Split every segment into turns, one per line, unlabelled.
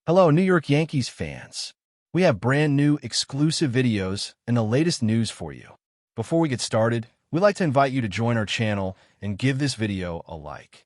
Hello, New York Yankees fans. We have brand new exclusive videos and the latest news for you. Before we get started, we'd like to invite you to join our channel and give this video a like.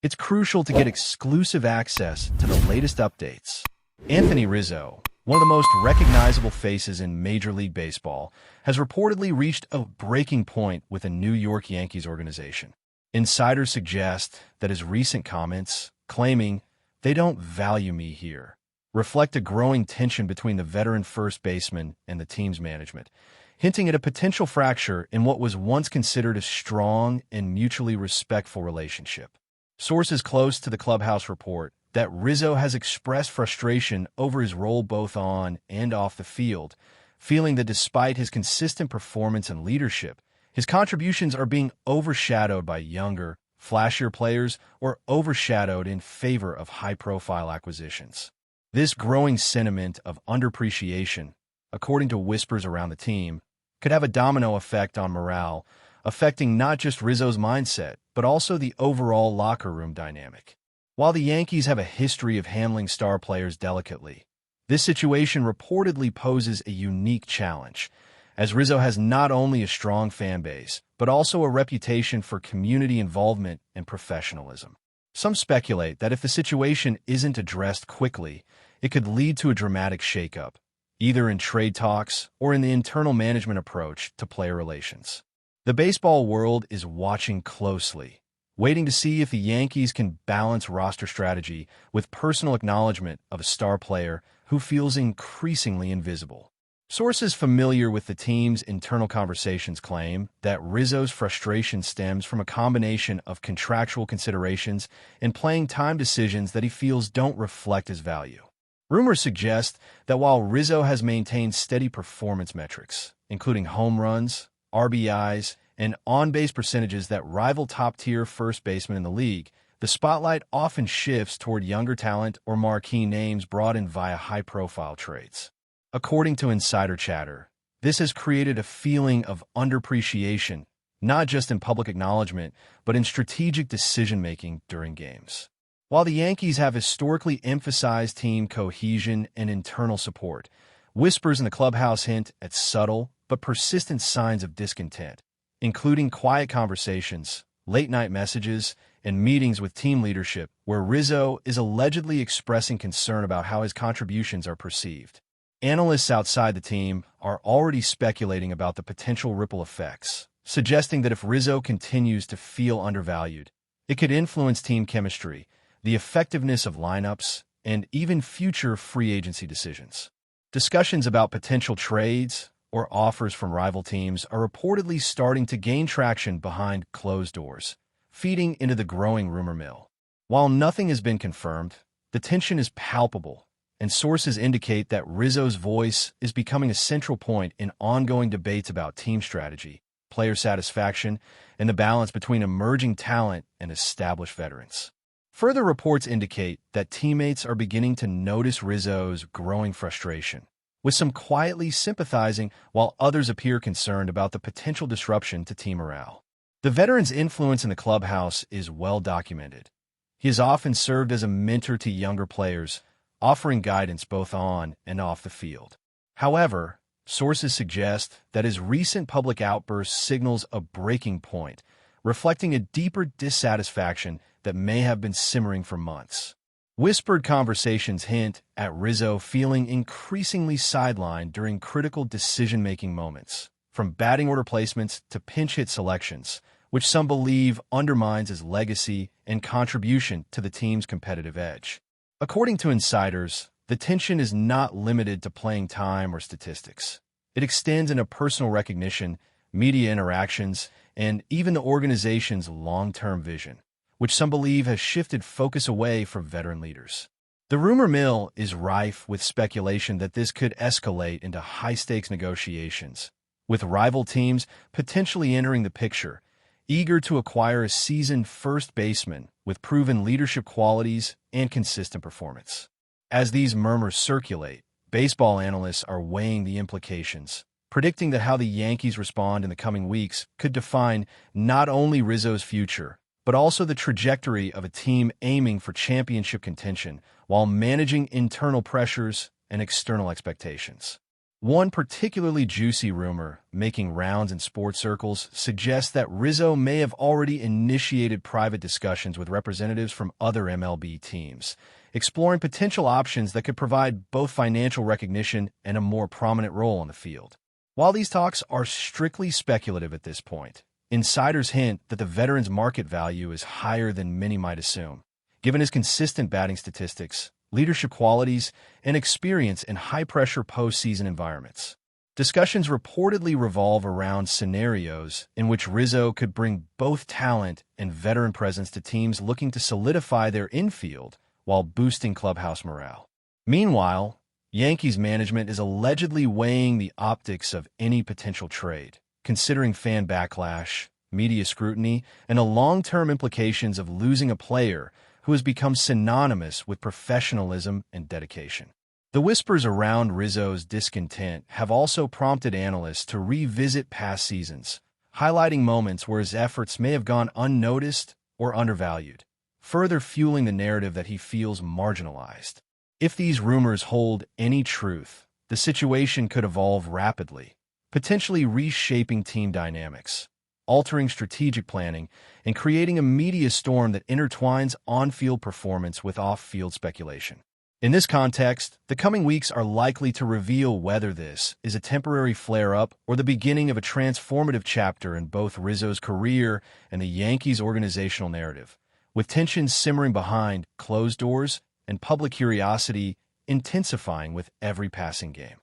It's crucial to get exclusive access to the latest updates. Anthony Rizzo, one of the most recognizable faces in Major League Baseball, has reportedly reached a breaking point with the New York Yankees organization. Insiders suggest that his recent comments, claiming "they don't value me here," reflect a growing tension between the veteran first baseman and the team's management, hinting at a potential fracture in what was once considered a strong and mutually respectful relationship. Sources close to the clubhouse report that Rizzo has expressed frustration over his role both on and off the field, feeling that despite his consistent performance and leadership, his contributions are being overshadowed by younger, flashier players or overshadowed in favor of high-profile acquisitions. This growing sentiment of underappreciation, according to whispers around the team, could have a domino effect on morale, affecting not just Rizzo's mindset, but also the overall locker room dynamic. While the Yankees have a history of handling star players delicately, this situation reportedly poses a unique challenge, as Rizzo has not only a strong fan base, but also a reputation for community involvement and professionalism. Some speculate that if the situation isn't addressed quickly, it could lead to a dramatic shakeup, either in trade talks or in the internal management approach to player relations. The baseball world is watching closely, waiting to see if the Yankees can balance roster strategy with personal acknowledgement of a star player who feels increasingly invisible. Sources familiar with the team's internal conversations claim that Rizzo's frustration stems from a combination of contractual considerations and playing time decisions that he feels don't reflect his value. Rumors suggest that while Rizzo has maintained steady performance metrics, including home runs, RBIs, and on-base percentages that rival top-tier first basemen in the league, the spotlight often shifts toward younger talent or marquee names brought in via high-profile trades. According to insider chatter, this has created a feeling of underappreciation, not just in public acknowledgement, but in strategic decision-making during games. While the Yankees have historically emphasized team cohesion and internal support, whispers in the clubhouse hint at subtle but persistent signs of discontent, including quiet conversations, late-night messages, and meetings with team leadership where Rizzo is allegedly expressing concern about how his contributions are perceived. Analysts outside the team are already speculating about the potential ripple effects, suggesting that if Rizzo continues to feel undervalued, it could influence team chemistry, the effectiveness of lineups, and even future free agency decisions. Discussions about potential trades or offers from rival teams are reportedly starting to gain traction behind closed doors, feeding into the growing rumor mill. While nothing has been confirmed, the tension is palpable, and sources indicate that Rizzo's voice is becoming a central point in ongoing debates about team strategy, player satisfaction, and the balance between emerging talent and established veterans. Further reports indicate that teammates are beginning to notice Rizzo's growing frustration, with some quietly sympathizing while others appear concerned about the potential disruption to team morale. The veteran's influence in the clubhouse is well documented. He has often served as a mentor to younger players, offering guidance both on and off the field. However, sources suggest that his recent public outburst signals a breaking point, reflecting a deeper dissatisfaction that may have been simmering for months. Whispered conversations hint at Rizzo feeling increasingly sidelined during critical decision-making moments, from batting order placements to pinch hit selections, which some believe undermines his legacy and contribution to the team's competitive edge. According to insiders, the tension is not limited to playing time or statistics. It extends into personal recognition, media interactions, and even the organization's long-term vision, which some believe has shifted focus away from veteran leaders. The rumor mill is rife with speculation that this could escalate into high-stakes negotiations, with rival teams potentially entering the picture, eager to acquire a seasoned first baseman with proven leadership qualities and consistent performance. As these murmurs circulate, baseball analysts are weighing the implications, predicting that how the Yankees respond in the coming weeks could define not only Rizzo's future, but also the trajectory of a team aiming for championship contention while managing internal pressures and external expectations. One particularly juicy rumor making rounds in sports circles suggests that RIZZO may have already initiated private discussions with representatives from other MLB teams, exploring potential options that could provide both financial recognition and a more prominent role on the field. While these talks are strictly speculative at this point, insiders hint that the veteran's market value is higher than many might assume, given his consistent batting statistics, leadership qualities, and experience in high-pressure postseason environments. Discussions reportedly revolve around scenarios in which RIZZO could bring both talent and veteran presence to teams looking to solidify their infield while boosting clubhouse morale. Meanwhile, Yankees management is allegedly weighing the optics of any potential trade, considering fan backlash, media scrutiny, and the long-term implications of losing a player who has become synonymous with professionalism and dedication. The whispers around RIZZO's discontent have also prompted analysts to revisit past seasons, highlighting moments where his efforts may have gone unnoticed or undervalued, further fueling the narrative that he feels marginalized. If these rumors hold any truth, the situation could evolve rapidly, potentially reshaping team dynamics, altering strategic planning, and creating a media storm that intertwines on-field performance with off-field speculation. In this context, the coming weeks are likely to reveal whether this is a temporary flare-up or the beginning of a transformative chapter in both RIZZO's career and the Yankees' organizational narrative, with tensions simmering behind closed doors and public curiosity intensifying with every passing game.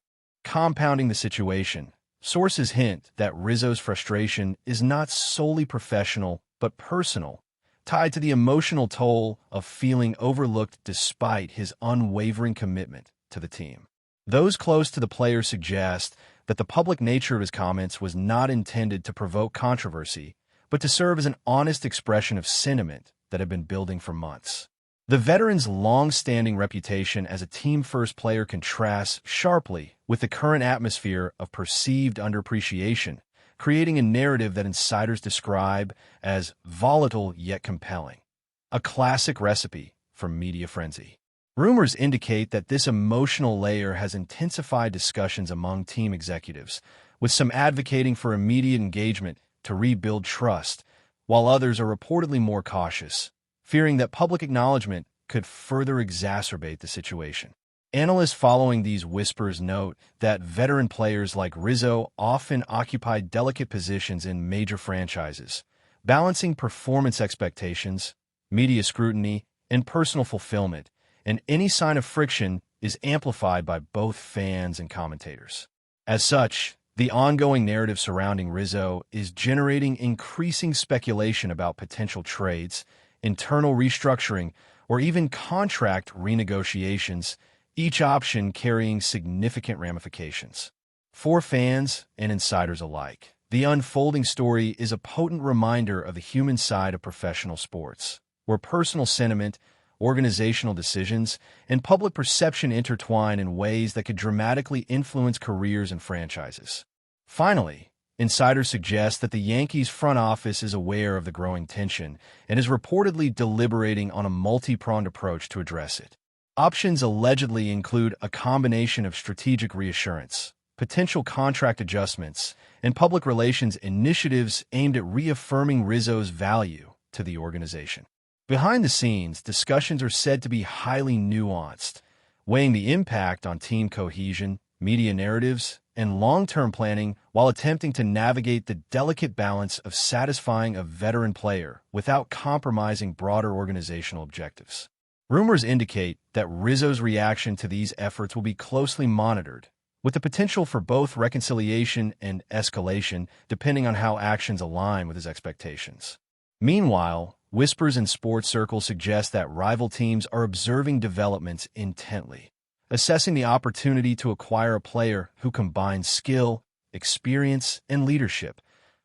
Compounding the situation, sources hint that RIZZO's frustration is not solely professional but personal, tied to the emotional toll of feeling overlooked despite his unwavering commitment to the team. Those close to the player suggest that the public nature of his comments was not intended to provoke controversy, but to serve as an honest expression of sentiment that had been building for months. The veteran's long-standing reputation as a team-first player contrasts sharply with the current atmosphere of perceived underappreciation, creating a narrative that insiders describe as volatile yet compelling, a classic recipe for media frenzy. Rumors indicate that this emotional layer has intensified discussions among team executives, with some advocating for immediate engagement to rebuild trust, while others are reportedly more cautious, fearing that public acknowledgement could further exacerbate the situation. Analysts following these whispers note that veteran players like RIZZO often occupy delicate positions in major franchises, balancing performance expectations, media scrutiny, and personal fulfillment, and any sign of friction is amplified by both fans and commentators. As such, the ongoing narrative surrounding RIZZO is generating increasing speculation about potential trades, internal restructuring, or even contract renegotiations, each option carrying significant ramifications. For fans and insiders alike, the unfolding story is a potent reminder of the human side of professional sports, where personal sentiment, organizational decisions, and public perception intertwine in ways that could dramatically influence careers and franchises. Finally, insiders suggest that the Yankees front office is aware of the growing tension and is reportedly deliberating on a multi-pronged approach to address it. Options allegedly include a combination of strategic reassurance, potential contract adjustments, and public relations initiatives aimed at reaffirming RIZZO's value to the organization. Behind the scenes, discussions are said to be highly nuanced, weighing the impact on team cohesion, media narratives, and long-term planning while attempting to navigate the delicate balance of satisfying a veteran player without compromising broader organizational objectives. Rumors indicate that RIZZO's reaction to these efforts will be closely monitored, with the potential for both reconciliation and escalation depending on how actions align with his expectations. Meanwhile, whispers in sports circles suggest that rival teams are observing developments intently, assessing the opportunity to acquire a player who combines skill, experience, and leadership,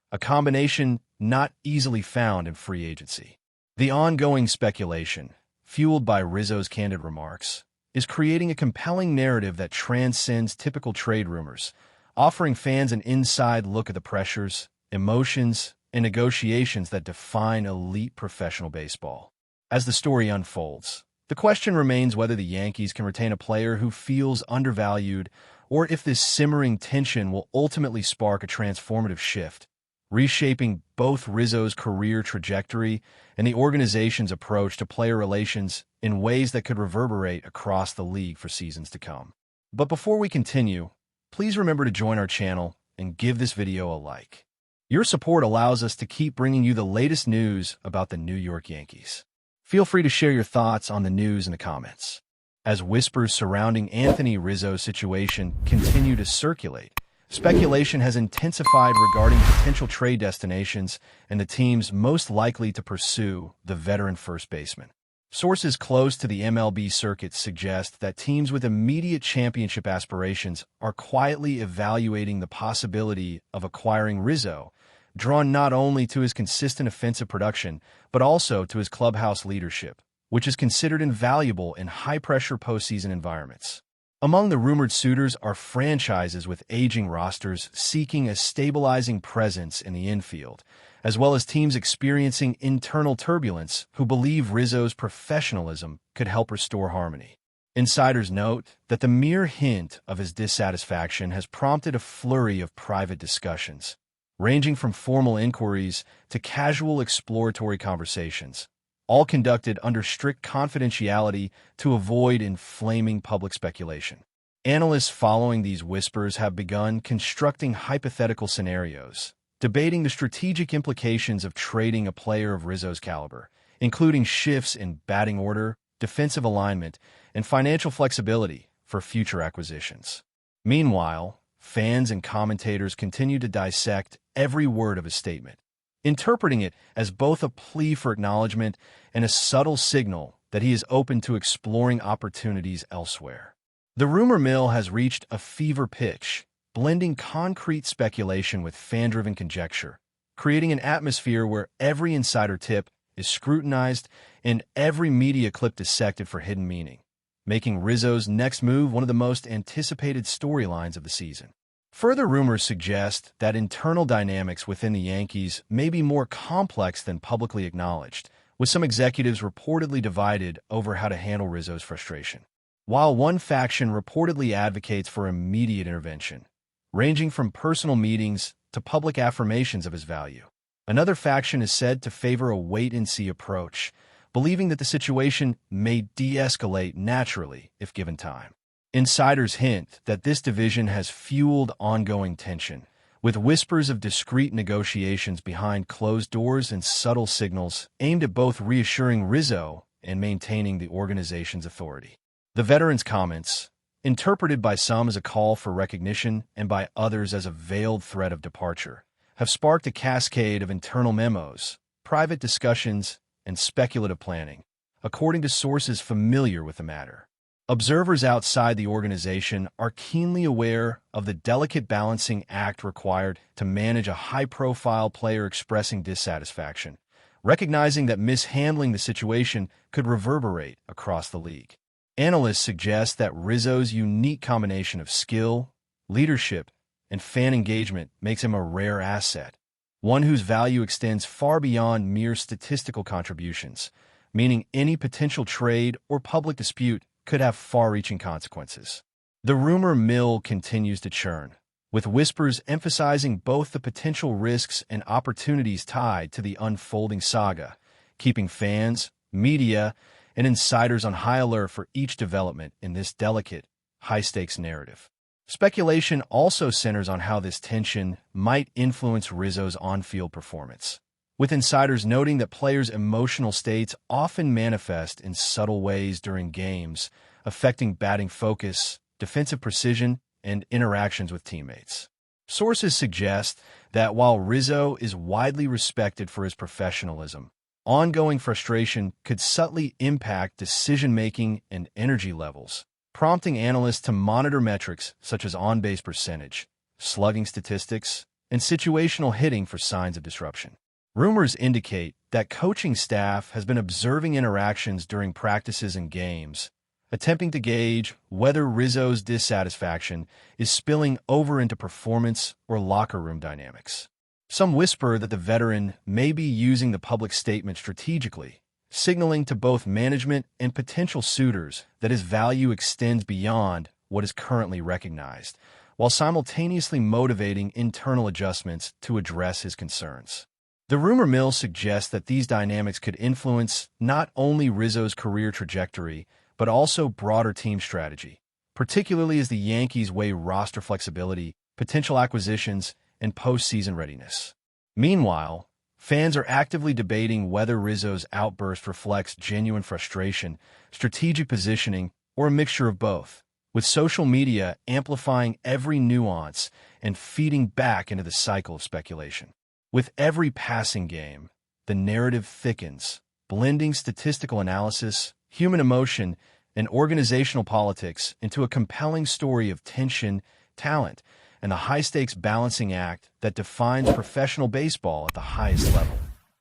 a combination not easily found in free agency. The ongoing speculation, fueled by RIZZO's candid remarks, is creating a compelling narrative that transcends typical trade rumors, offering fans an inside look at the pressures, emotions, and negotiations that define elite professional baseball. As the story unfolds, the question remains whether the Yankees can retain a player who feels undervalued or if this simmering tension will ultimately spark a transformative shift, reshaping both Rizzo's career trajectory and the organization's approach to player relations in ways that could reverberate across the league for seasons to come. But before we continue, please remember to join our channel and give this video a like. Your support allows us to keep bringing you the latest news about the New York Yankees. Feel free to share your thoughts on the news in the comments. As whispers surrounding Anthony Rizzo's situation continue to circulate, speculation has intensified regarding potential trade destinations and the teams most likely to pursue the veteran first baseman. Sources close to the MLB circuit suggest that teams with immediate championship aspirations are quietly evaluating the possibility of acquiring Rizzo, drawn not only to his consistent offensive production, but also to his clubhouse leadership, which is considered invaluable in high-pressure postseason environments. Among the rumored suitors are franchises with aging rosters seeking a stabilizing presence in the infield, as well as teams experiencing internal turbulence who believe Rizzo's professionalism could help restore harmony. Insiders note that the mere hint of his dissatisfaction has prompted a flurry of private discussions, ranging from formal inquiries to casual exploratory conversations, all conducted under strict confidentiality to avoid inflaming public speculation. Analysts following these whispers have begun constructing hypothetical scenarios, debating the strategic implications of trading a player of Rizzo's caliber, including shifts in batting order, defensive alignment, and financial flexibility for future acquisitions. Meanwhile, fans and commentators continue to dissect every word of his statement, interpreting it as both a plea for acknowledgement and a subtle signal that he is open to exploring opportunities elsewhere. The rumor mill has reached a fever pitch, blending concrete speculation with fan-driven conjecture, creating an atmosphere where every insider tip is scrutinized and every media clip dissected for hidden meaning, making Rizzo's next move one of the most anticipated storylines of the season. Further rumors suggest that internal dynamics within the Yankees may be more complex than publicly acknowledged, with some executives reportedly divided over how to handle Rizzo's frustration. While one faction reportedly advocates for immediate intervention, ranging from personal meetings to public affirmations of his value, another faction is said to favor a wait-and-see approach, believing that the situation may de-escalate naturally if given time. Insiders hint that this division has fueled ongoing tension, with whispers of discreet negotiations behind closed doors and subtle signals aimed at both reassuring Rizzo and maintaining the organization's authority. The veteran's comments, interpreted by some as a call for recognition and by others as a veiled threat of departure, have sparked a cascade of internal memos, private discussions, and speculative planning, according to sources familiar with the matter. Observers outside the organization are keenly aware of the delicate balancing act required to manage a high-profile player expressing dissatisfaction, recognizing that mishandling the situation could reverberate across the league. Analysts suggest that Rizzo's unique combination of skill, leadership, and fan engagement makes him a rare asset, one whose value extends far beyond mere statistical contributions, meaning any potential trade or public dispute could have far-reaching consequences. The rumor mill continues to churn, with whispers emphasizing both the potential risks and opportunities tied to the unfolding saga, keeping fans, media, and insiders on high alert for each development in this delicate, high-stakes narrative. Speculation also centers on how this tension might influence Rizzo's on-field performance, with insiders noting that players' emotional states often manifest in subtle ways during games, affecting batting focus, defensive precision, and interactions with teammates. Sources suggest that while Rizzo is widely respected for his professionalism, ongoing frustration could subtly impact decision-making and energy levels, prompting analysts to monitor metrics such as on-base percentage, slugging statistics, and situational hitting for signs of disruption. Rumors indicate that coaching staff has been observing interactions during practices and games, attempting to gauge whether Rizzo's dissatisfaction is spilling over into performance or locker room dynamics. Some whisper that the veteran may be using the public statement strategically, signaling to both management and potential suitors that his value extends beyond what is currently recognized, while simultaneously motivating internal adjustments to address his concerns. The rumor mill suggests that these dynamics could influence not only Rizzo's career trajectory, but also broader team strategy, particularly as the Yankees weigh roster flexibility, potential acquisitions, and postseason readiness. Meanwhile, fans are actively debating whether Rizzo's outburst reflects genuine frustration, strategic positioning, or a mixture of both, with social media amplifying every nuance and feeding back into the cycle of speculation. With every passing game, the narrative thickens, blending statistical analysis, human emotion, and organizational politics into a compelling story of tension, talent, and the high-stakes balancing act that defines professional baseball at the highest level.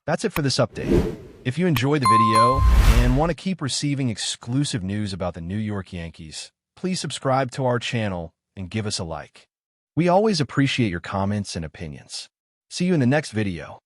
That's it for this update. If you enjoyed the video and want to keep receiving exclusive news about the New York Yankees, please subscribe to our channel and give us a like. We always appreciate your comments and opinions. See you in the next video.